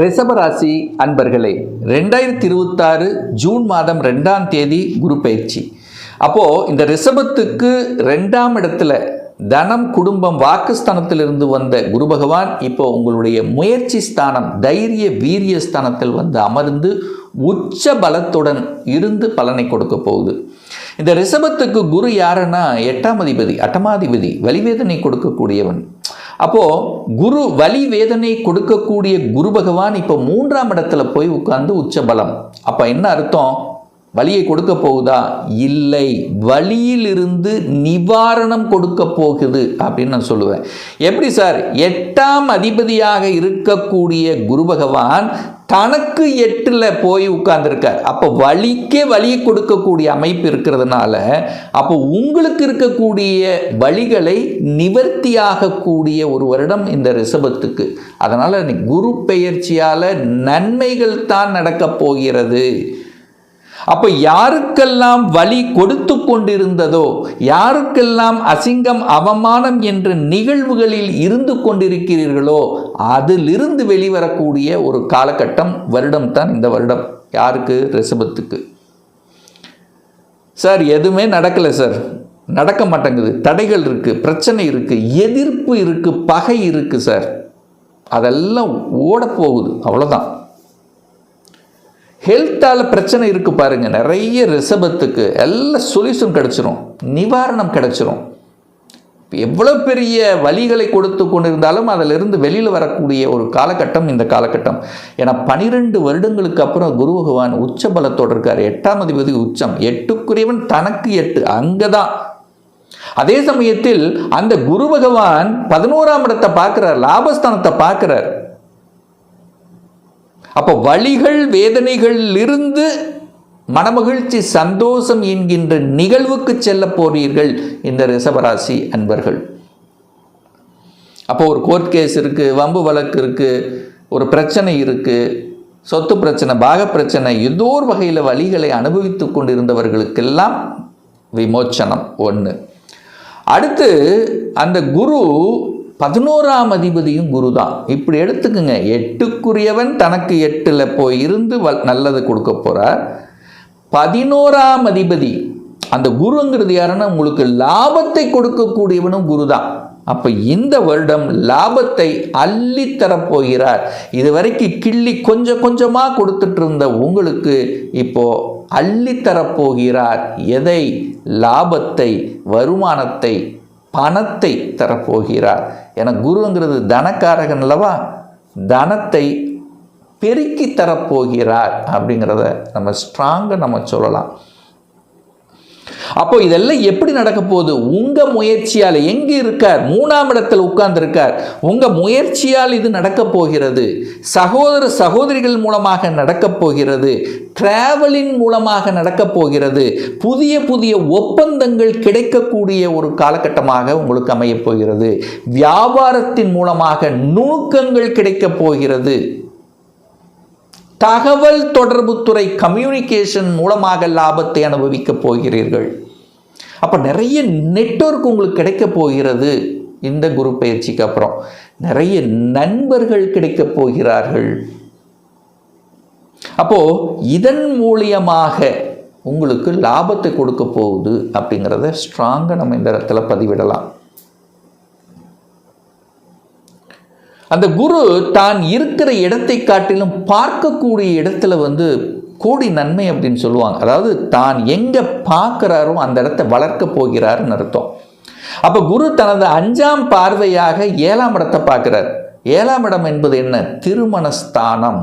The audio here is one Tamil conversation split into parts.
ரிஷபராசி அன்பர்களே, 2026 ஜூன் மாதம் 2ஆம் தேதி குரு பயிற்சி. அப்போது இந்த ரிஷபத்துக்கு 2ஆம் இடத்துல தனம், குடும்பம், வாக்குஸ்தானத்திலிருந்து வந்த குரு பகவான் இப்போ உங்களுடைய முயற்சி ஸ்தானம், தைரிய வீரிய ஸ்தானத்தில் வந்து அமர்ந்து உச்ச பலத்துடன் இருந்து பலனை கொடுக்க போகுது. இந்த ரிஷபத்துக்கு குரு யாருன்னா 8ஆம் அதிபதி, அட்டமாதிபதி, வலிவேதனை கொடுக்கக்கூடியவன். அப்போது குரு வலி வேதனை கொடுக்கக்கூடிய குரு பகவான் இப்போ 3ஆம் இடத்துல போய் உட்கார்ந்து உச்ச பலம். அப்போ என்ன அர்த்தம்? வலியை கொடுக்க போகுதா? இல்லை, வலியிலிருந்து நிவாரணம் கொடுக்க போகுது அப்படின்னு நான் சொல்லுவேன். எப்படி சார்? 8ஆம் அதிபதியாக இருக்கக்கூடிய குரு பகவான் தனக்கு 8ல் போய் உட்கார்ந்துருக்கார். அப்போ வலிக்கே வலியை கொடுக்கக்கூடிய அமைப்பு இருக்கிறதுனால அப்போ உங்களுக்கு இருக்கக்கூடிய வலிகளை நிவர்த்தியாகக்கூடிய ஒரு வருடம் இந்த ரிஷபத்துக்கு. அதனால் குரு பெயர்ச்சியால் நன்மைகள் தான் நடக்கப் போகிறது. அப்போ யாருக்கெல்லாம் வலி கொடுத்து கொண்டிருந்ததோ, யாருக்கெல்லாம் அசிங்கம், அவமானம் என்ற நிகழ்வுகளில் இருந்து கொண்டிருக்கிறீர்களோ அதிலிருந்து வெளிவரக்கூடிய ஒரு காலகட்டம், வருடம் தான் இந்த வருடம். யாருக்கு? ரிஷபத்துக்கு. சார் எதுவுமே நடக்கலை சார், நடக்க மாட்டேங்குது, தடைகள் இருக்குது, பிரச்சனை இருக்குது, எதிர்ப்பு இருக்குது, பகை இருக்குது சார், அதெல்லாம் ஓடப்போகுது, அவ்வளோதான். ஹெல்த்தால் பிரச்சனை இருக்குது பாருங்கள், நிறைய ரிஷபத்துக்கு எல்லாம் சொல்யூஷன் கிடச்சிரும், நிவாரணம் கிடச்சிரும். எவ்வளோ பெரிய வலிகளை கொடுத்து கொண்டிருந்தாலும் அதிலிருந்து வெளியில் வரக்கூடிய ஒரு காலகட்டம் இந்த காலகட்டம். ஏன்னா 12 வருடங்களுக்கு அப்புறம் குரு பகவான் உச்ச பலத்தோடு இருக்கார். 8ஆம் அதிபதி உச்சம், 8க்குரியவன் தனக்கு 8 அங்கே தான். அதே சமயத்தில் அந்த குரு பகவான் 11ஆம் இடத்தை பார்க்குறார், லாபஸ்தானத்தை பார்க்குறார். அப்போ வலிகள் வேதனைகளிலிருந்து மனமகிழ்ச்சி, சந்தோஷம் என்கின்ற நிகழ்வுக்கு செல்ல போறீர்கள் இந்த ரிஷபராசி அன்பர்கள். அப்போ ஒரு கோர்ட் கேஸ் இருக்குது, வம்பு வழக்கு இருக்குது, ஒரு பிரச்சனை இருக்குது, சொத்து பிரச்சனை, பாக பிரச்சனை, ஏதோ ஒரு வகையில் வலிகளை அனுபவித்து கொண்டிருந்தவர்களுக்கெல்லாம் விமோச்சனம் ஒன்று. அடுத்து அந்த குரு 11ஆம் அதிபதியும் குரு தான். இப்படி எடுத்துக்குங்க, 8க்குரியவன் தனக்கு 8ல் போய் இருந்து நல்லது கொடுக்க போகிறார். 11ஆம் அதிபதி அந்த குருங்கிறது யாருன்னா உங்களுக்கு லாபத்தை கொடுக்கக்கூடியவனும் குரு தான். அப்போ இந்த வருடம் லாபத்தை அள்ளித்தரப்போகிறார். இது வரைக்கும் கிள்ளி கொஞ்சம் கொஞ்சமாக கொடுத்துட்டு இருந்த உங்களுக்கு இப்போ அள்ளித்தரப்போகிறார். எதை? லாபத்தை, வருமானத்தை, பணத்தை தரப்போகிறார். என குருங்கிறது தனக்காரகன் அல்லவா, தனத்தை பெருக்கி தரப்போகிறார் அப்படிங்கிறத நம்ம ஸ்ட்ராங்காக சொல்லலாம். அப்போ இதெல்லாம் எப்படி நடக்க போகுது? உங்கள் முயற்சியால். எங்கே இருக்கார்? 3ஆம் இடத்தில் உட்கார்ந்துருக்கார். உங்கள் முயற்சியால் இது நடக்கப் போகிறது. சகோதர சகோதரிகள் மூலமாக நடக்கப் போகிறது. டிராவலின் மூலமாக நடக்கப் போகிறது. புதிய புதிய ஒப்பந்தங்கள் கிடைக்கக்கூடிய ஒரு காலகட்டமாக உங்களுக்கு அமையப் போகிறது. வியாபாரத்தின் மூலமாக நுணுக்கங்கள் கிடைக்கப் போகிறது. தகவல் தொடர்பு துறை, கம்யூனிகேஷன் மூலமாக லாபத்தை அனுபவிக்கப் போகிறீர்கள். அப்போ நிறைய நெட்வொர்க் உங்களுக்கு கிடைக்க போகிறது. இந்த குரு பயிற்சிக்கு அப்புறம் நிறைய நண்பர்கள் கிடைக்கப் போகிறார்கள். அப்போ இதன் மூலியமாக உங்களுக்கு லாபத்தை கொடுக்க போகுது அப்படிங்கிறத ஸ்ட்ராங்காக நம்ம இந்த இடத்துல பதிவிடலாம். அந்த குரு தான் இருக்கிற இடத்தை காட்டிலும் பார்க்கக்கூடிய இடத்துல வந்து கோடி நன்மை அப்படின்னு சொல்லுவாங்க. அதாவது தான் எங்கே பார்க்குறாரோ அந்த இடத்தை வளர்க்க போகிறாருன்னு அர்த்தம். அப்போ குரு தனது 5ஆம் பார்வையாக 7ஆம் இடத்தை பார்க்குறார். 7ஆம் இடம் என்பது என்ன? திருமணஸ்தானம்.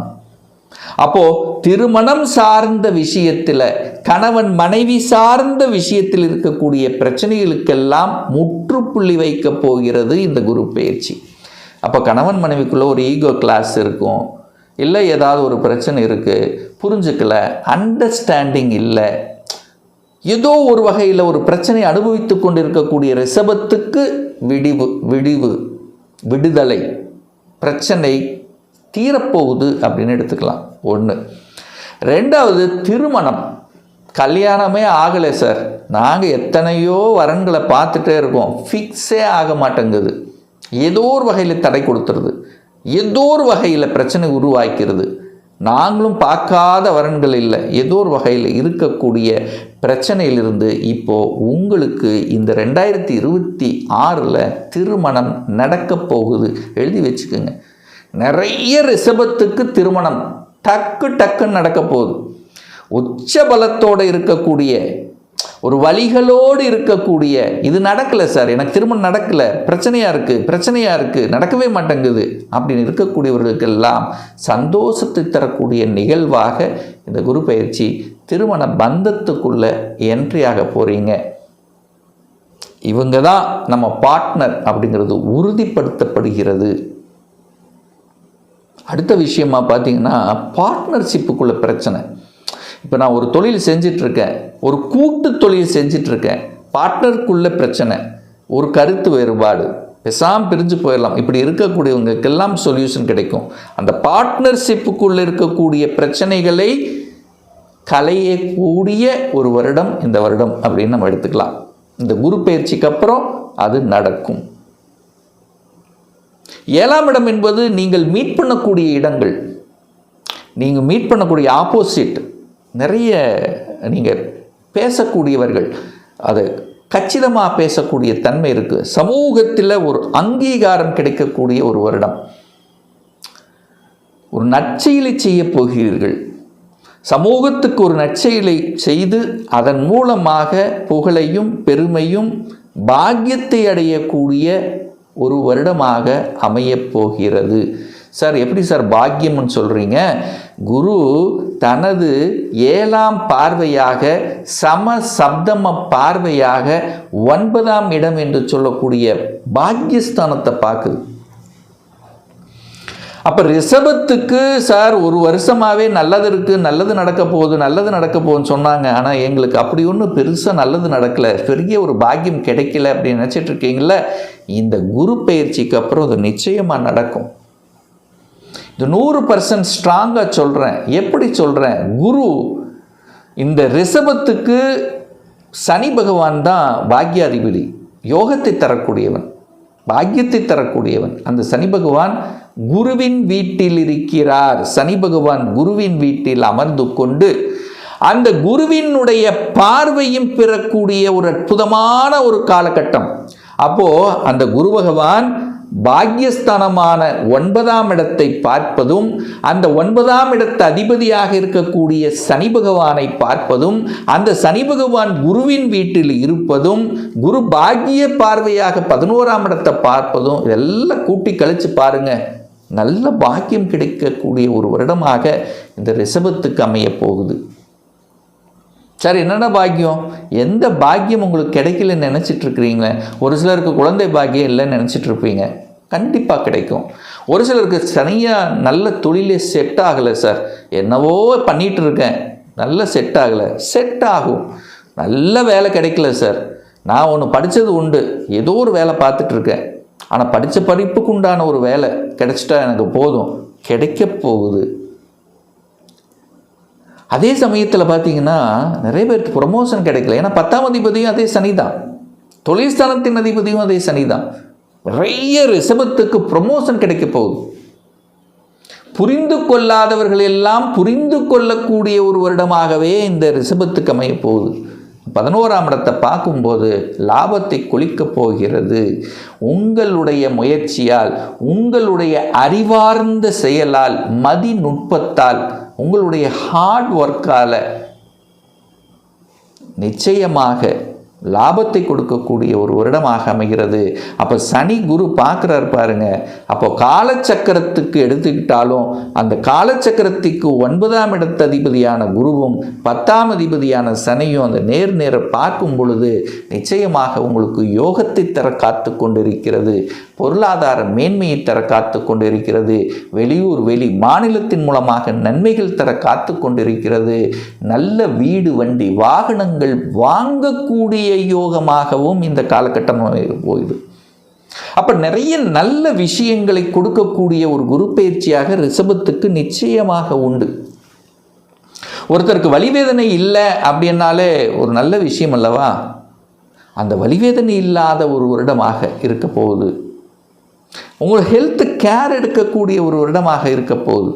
அப்போ திருமணம் சார்ந்த விஷயத்தில், கணவன் மனைவி சார்ந்த விஷயத்தில் இருக்கக்கூடிய பிரச்சனைகளுக்கெல்லாம் முற்றுப்புள்ளி வைக்க போகிறது இந்த குரு பயிற்சி. அப்போ கணவன் மனைவிக்குள்ளே ஒரு ஈகோ கிளாஸ் இருக்கும், இல்லை ஏதாவது ஒரு பிரச்சனை இருக்குது, புரிஞ்சுக்கல, அண்டர்ஸ்டாண்டிங் இல்லை, ஏதோ ஒரு வகையில் ஒரு பிரச்சனை அனுபவித்து கொண்டிருக்கக்கூடிய ரிஷபத்துக்கு விடுதலை, பிரச்சனை தீரப்போகுது அப்படின்னு எடுத்துக்கலாம். 1. 2வது திருமணம். கல்யாணமே ஆகலை சார், நாங்கள் எத்தனையோ வரன்களை பார்த்துட்டே இருக்கோம், ஃபிக்ஸே ஆக மாட்டேங்குது, ஏதோ ஒரு வகையில் தடை கொடுத்துருது. ஏதோ ஒரு வகையில் பிரச்சனை உருவாக்கிறது. நாங்களும் பார்க்காத வரன்கள் இல்லை, ஏதோ ஒரு வகையில் இருக்கக்கூடிய பிரச்சனையிலிருந்து இப்போது உங்களுக்கு இந்த 2026 திருமணம் நடக்க போகுது. எழுதி வச்சுக்கோங்க. நிறைய ரிஷபத்துக்கு திருமணம் டக்குன்னு நடக்க போகுது. உச்ச பலத்தோடு இருக்கக்கூடிய, ஒரு வழிகளோடு இருக்கக்கூடிய, இது நடக்கலை சார், எனக்கு திருமணம் நடக்கலை, பிரச்சனையாக இருக்குது, நடக்கவே மாட்டேங்குது அப்படின்னு இருக்கக்கூடியவர்களுக்கெல்லாம் சந்தோஷத்தை தரக்கூடிய நிகழ்வாக இந்த குரு பயிற்சி திருமண பந்தத்துக்குள்ளே என்ட்ரி ஆக போகிறீங்க. இவங்க தான் நம்ம பார்ட்னர் அப்படிங்கிறது உறுதிப்படுத்தப்படுகிறது. அடுத்த விஷயமா பார்த்தீங்கன்னா, பார்ட்னர்ஷிப்புக்குள்ள பிரச்சனை. இப்போ நான் ஒரு தொழில் செஞ்சிட்ருக்கேன், ஒரு கூட்டு தொழில் செஞ்சிட்ருக்கேன், பார்ட்னருக்குள்ள பிரச்சனை, ஒரு கருத்து வேறுபாடு, பேசாமல் பிரிஞ்சு போயிடலாம். இப்படி இருக்கக்கூடியவங்களுக்கெல்லாம் சொல்யூஷன் கிடைக்கும். அந்த பார்ட்னர்ஷிப்புக்குள்ளே இருக்கக்கூடிய பிரச்சனைகளை களையக்கூடிய ஒரு வருடம் இந்த வருடம் அப்படின்னு நம்ம எடுத்துக்கலாம். இந்த குரு பயிற்சிக்கு அப்புறம் அது நடக்கும். 7ஆம் இடம் என்பது நீங்கள் மீட் பண்ணக்கூடிய இடங்கள், நீங்கள் மீட் பண்ணக்கூடிய ஆப்போசிட், நிறைய நீங்கள் பேசக்கூடியவர்கள், அதை கச்சிதமாக பேசக்கூடிய தன்மை இருக்குது. சமூகத்தில் ஒரு அங்கீகாரம் கிடைக்கக்கூடிய ஒரு வருடம். ஒரு நற்செயலை செய்ய போகிறீர்கள். சமூகத்துக்கு ஒரு நற்செயலை செய்து அதன் மூலமாக புகழையும் பெருமையும் பாக்கியத்தை அடையக்கூடிய ஒரு வருடமாக அமையப் போகிறது. சார் எப்படி சார் பாக்கியம்னு சொல்கிறீங்க? குரு தனது 7ஆம் பார்வையாக சப்தம பார்வையாக 9ஆம் இடம் என்று சொல்லக்கூடிய பாக்கியஸ்தானத்தை பார்க்குது. அப்போ ரிஷபத்துக்கு சார் ஒரு வருஷமாகவே நல்லது இருக்குது, நல்லது நடக்க போகுதுன்னு சொன்னாங்க. ஆனால் எங்களுக்கு அப்படி ஒன்றும் பெருசாக நல்லது நடக்கலை, பெரிய ஒரு பாக்கியம் கிடைக்கல அப்படின்னு நினச்சிட்டு இருக்கீங்கள, இந்த குரு பயிற்சிக்கு அப்புறம் அது நிச்சயமாக நடக்கும். இது 100% ஸ்ட்ராங்காக சொல்கிறேன். எப்படி சொல்கிறேன்? குரு இந்த ரிஷபத்துக்கு சனி பகவான் தான் பாக்கியாதிபதி, யோகத்தை தரக்கூடியவன், பாக்கியத்தை தரக்கூடியவன். அந்த சனி பகவான் குருவின் வீட்டில் இருக்கிறார். சனி பகவான் குருவின் வீட்டில் அமர்ந்து கொண்டு அந்த குருவினுடைய பார்வையும் பெறக்கூடிய ஒரு அற்புதமான ஒரு காலகட்டம். அப்போ அந்த குரு பகவான் பாக்கியஸ்தானமான 9ஆம் இடத்தை பார்ப்பதும், அந்த 9ஆம் இடத்து அதிபதியாக இருக்கக்கூடிய சனி பகவானை பார்ப்பதும், அந்த சனி பகவான் குருவின் வீட்டில் இருப்பதும், குரு பாக்கிய பார்வையாக 11ஆம் இடத்தை பார்ப்பதும், இதெல்லாம் கூட்டி கழிச்சு பாருங்க, நல்ல பாக்கியம் கிடைக்கக்கூடிய ஒரு வருடமாக இந்த ரிஷபத்துக்கு அமைய போகுது. சார் என்னென்ன பாக்கியம்? எந்த பாக்கியம் உங்களுக்கு கிடைக்கலன்னு நினச்சிட்டு இருக்கிறீங்களே? ஒரு சிலருக்கு குழந்தை பாக்கியம் இல்லைன்னு நினச்சிட்டு இருப்பீங்க, கண்டிப்பாக கிடைக்கும். ஒரு சிலருக்கு சரியாக நல்ல தொழிலே செட் ஆகலை சார், என்னவோ பண்ணிகிட்டு இருக்கேன், நல்ல செட் ஆகலை, செட் ஆகும். நல்ல வேலை கிடைக்கல சார், நான் ஒன்று படித்தது உண்டு, ஏதோ ஒரு வேலை பார்த்துட்ருக்கேன், ஆனால் படித்த படிப்புக்கு உண்டான ஒரு வேலை கிடைச்சிட்டா எனக்கு போதும், கிடைக்க போகுது. அதே சமயத்தில் பார்த்தீங்கன்னா நிறைய பேருக்கு ப்ரொமோஷன் கிடைக்கல. ஏன்னா 10ஆம் அதிபதியும் அதே சனி தான், தொழில் ஸ்தானத்தின் அதிபதியும் அதே சனி தான். நிறைய ரிஷபத்துக்கு ப்ரொமோஷன் கிடைக்க போகுது. புரிந்து கொள்ளாதவர்கள் எல்லாம் புரிந்து கொள்ளக்கூடிய ஒரு வருடமாகவே இந்த ரிஷபத்துக்கு அமைய போகுது. 11ஆம் இடத்தை பார்க்கும்போது லாபத்தை கொளிக்கப் போகிறது. உங்களுடைய முயற்சியால், உங்களுடைய அறிவார்ந்த செயலால், மதிநுட்பத்தால், உங்களுடைய ஹார்ட் ஒர்க்கால் நிச்சயமாக லாபத்தை கொடுக்கக்கூடிய ஒரு வருடமாக அமைகிறது. அப்போ சனி குரு பார்க்குறாரு பாருங்க. அப்போ காலச்சக்கரத்துக்கு எடுத்துக்கிட்டாலும் அந்த காலச்சக்கரத்துக்கு 9ஆம் இடத்து அதிபதியான குருவும் 10ஆம் அதிபதியான சனியும் அந்த நேர பார்க்கும் பொழுது நிச்சயமாக உங்களுக்கு யோகத்தை தர காத்து கொண்டிருக்கிறது, பொருளாதார மேன்மையை தர காத்து கொண்டிருக்கிறது, வெளியூர் வெளி மாநிலத்தின் மூலமாக நன்மைகள் தர காத்து கொண்டிருக்கிறது, நல்ல வீடு வண்டி வாகனங்கள் வாங்கக்கூடிய யோகமாகவும் இந்த காலகட்டம் போகுது. அப்ப நிறைய நல்ல விஷயங்களை கொடுக்கக்கூடிய ஒரு குரு பயிற்சியாக ரிஷபத்துக்கு நிச்சயமாக உண்டு. ஒருத்தருக்கு வலிவேதனை இல்லை அப்படின்னாலே ஒரு நல்ல விஷயம் அல்லவா? அந்த வலிவேதனை இல்லாத ஒரு வருடமாக இருக்க போகுது. உங்கள் ஹெல்த்து கேர் எடுக்கக்கூடிய ஒரு வருடமாக இருக்க போகுது.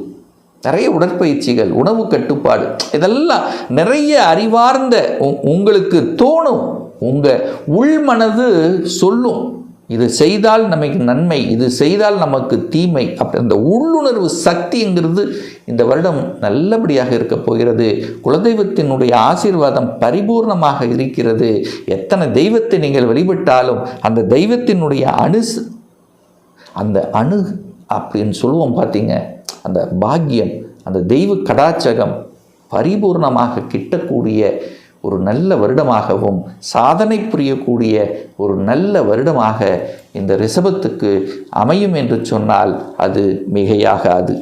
நிறைய உடற்பயிற்சிகள், உணவு கட்டுப்பாடு, இதெல்லாம் நிறைய அறிவார்ந்த உங்களுக்கு தோணும். உங்கள் உள்மனது சொல்லும், இது செய்தால் நமக்கு நன்மை, இது செய்தால் நமக்கு தீமை. அப்படி அந்த உள்ளுணர்வு சக்திங்கிறது இந்த வருடம் நல்லபடியாக இருக்க போகிறது. குலதெய்வத்தினுடைய ஆசீர்வாதம் பரிபூர்ணமாக இருக்கிறது. எத்தனை தெய்வத்தை நீங்கள் வழிபட்டாலும் அந்த தெய்வத்தினுடைய அந்த அணு அப்படின்னு சொல்லுவோம் பார்த்தீங்க, அந்த பாக்கியம், அந்த தெய்வ கடாட்சகம் பரிபூர்ணமாக கிட்டக்கூடிய ஒரு நல்ல வருடமாகவும் சாதனை புரியக்கூடிய ஒரு நல்ல வருடமாக இந்த ரிஷபத்துக்கு அமையும் என்று சொன்னால் அது மிகையாகாது.